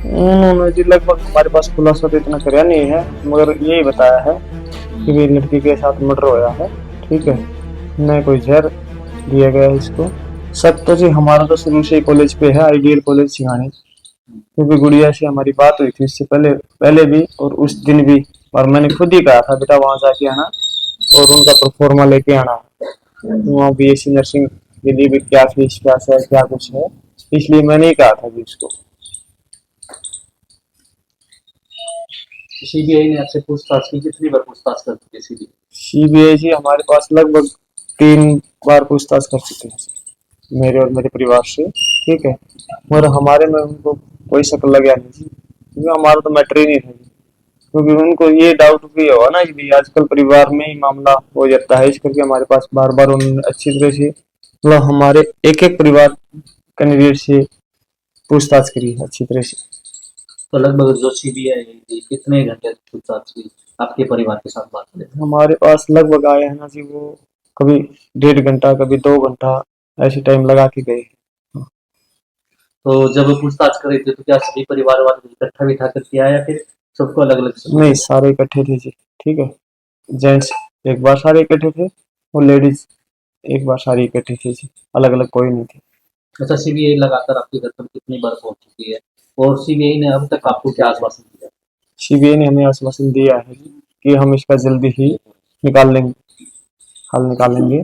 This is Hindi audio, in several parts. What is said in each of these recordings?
उन्होंने जी लगभग हमारे पास खुलासा तो इतना कराया नहीं है, मगर यही बताया है कि भी लड़की के साथ मर्डर होया है। ठीक है, न कोई जहर दिया गया है इसको। शक तो जी हमारा तो शुरू से ही कॉलेज पे है, आइडियल कॉलेज सिंघानी, क्योंकि गुड़िया से हमारी बात हुई थी इससे पहले पहले भी और उस दिन भी। और मैंने खुद ही कहा था बेटा वहां जाके आना और उनका प्रोफॉर्मा लेके आना। वहाँ बीएससी नर्सिंग के लिए भी क्या फीस क्लास है क्या कुछ है, इसलिए मैंने ही कहा था कि उसको। सीबीआई ने आपसे पूछताछ की, कितनी बार पूछताछ कर चुकी है सीबीआई? सीबीआई जी हमारे पास लगभग 3 बार पूछताछ कर चुके हैं मेरे और मेरे परिवार से। ठीक है, और हमारे में उनको कोई शक लगा नहीं जी, क्योंकि हमारा तो मैटर ही नहीं था जी। क्योंकि उनको ये डाउट भी होगा ना कि आजकल परिवार में ही मामला हो जाता है, इस करके हमारे पास बार बार उन्होंने अच्छी तरह से मतलब हमारे एक एक परिवार कैंडिडेट से पूछताछ करी है अच्छी तरह से। तो लगभग जो सीबीआई थी कितने घंटे पूछताछ की आपके परिवार के साथ बात करें? हमारे पास लगभग आए हैं ना जी वो, कभी 1.5 घंटा कभी 2 घंटा ऐसे टाइम लगा के गए। तो जब पूछताछ कर रहे थे तो क्या सभी परिवार वाले इकट्ठा बिठा कर किया या फिर सबको अलग अलग समय नहीं पे? सारे इकट्ठे थे जी। ठीक है, जेंट्स एक बार सारे इकट्ठे थे और लेडीज एक बार सारी इकट्ठी थी जी, अलग अलग कोई नहीं थी। अच्छा, सीबीआई लगातार आपके घर पर कितनी बार पहुंच चुकी है और सीबीआई ने अब तक आपको क्या आश्वासन दिया? सीबीआई ने हमें आश्वासन दिया है जी कि हम इसका जल्दी ही निकाल लेंगे, हल निकालेंगे।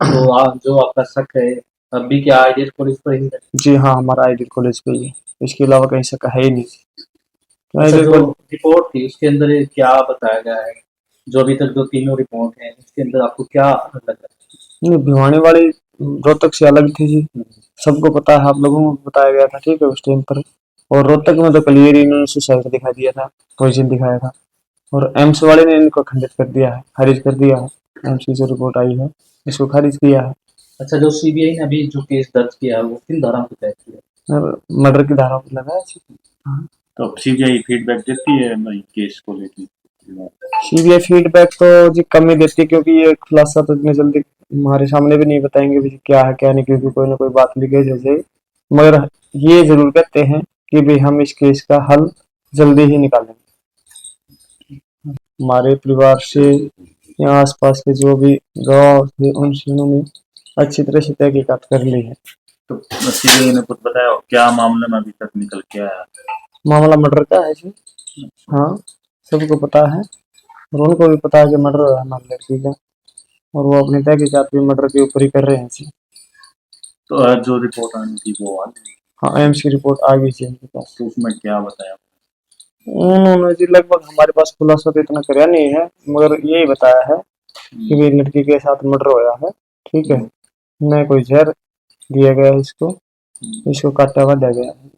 तो जो आपका शक है अब भी क्या आइडियल कॉलेज पर ही है? जी हाँ, हमारा आइडियल कॉलेज पे ही है, इसके अलावा कहीं से है ही नहीं। तो अच्छा, आइडियल जो कॉलेज रिपोर्ट थी उसके अंदर ये क्या बताया गया है? जो अभी तक जो तीनों रिपोर्ट हैं उसके अंदर आपको क्या लग रहा नहीं, भिवानी वाली रोहतक से अलग थी जी, सबको पता है, आप लोगों को बताया गया था ठीक है उस टाइम पर। और रोहतक में तो क्लियर इन्होंने सुसाइड दिखा दिया था, पॉइजन दिखाया था। और एम्स वाले ने इनको खंडित कर दिया है, खारिज कर दिया है। एम्स की जो रिपोर्ट आई है इसको खारिज किया है। है? अच्छा, जो सीबीआई ने अभी जो केस दर्ज किया है वो किन धाराओं के तहत किया है? और मर्डर की धारा पर लगा है। हाँ। तो सीबीआई फीडबैक देती है भाई केस को लेकर? सीबीआई फीडबैक तो जी कम ही देती है, क्योंकि ये खुलासा तो इतने जल्दी हमारे सामने भी नहीं बताएंगे भी क्या है क्या नहीं, क्योंकि कोई ना कोई बात लीकेज हो जाए। मगर ये जरूर कहते हैं कि भाई हम इस केस का हल जल्दी ही निकालेंगे। हमारे परिवार से या आसपास के जो भी गाँव थे उनसे उन्होंने अच्छी तरह से तहकीकात कर ली है। तो सीबीआई ने कुछ बताया हो क्या मामले में अभी तक निकल के आया? मामला मर्डर का है जी। हाँ, सबको पता है और उनको भी पता है कि मर्डर हुआ है हमारी लड़की का, और वो अपनी तहकीकात भी मर्डर के ऊपर ही कर रहे हैं जी। तो जो रिपोर्ट आनी थी वो आ गई? हाँ, एम्स की रिपोर्ट आ गई थी उनके पास। तो उसमें क्या बताया? उन्होंने जी लगभग हमारे पास खुलासा तो इतना कराया नहीं है, मगर यही बताया है कि भी लड़की के साथ मर्डर होया है। ठीक है, न कोई जहर दिया गया है इसको, इसको काटा वाढ़ा गया है।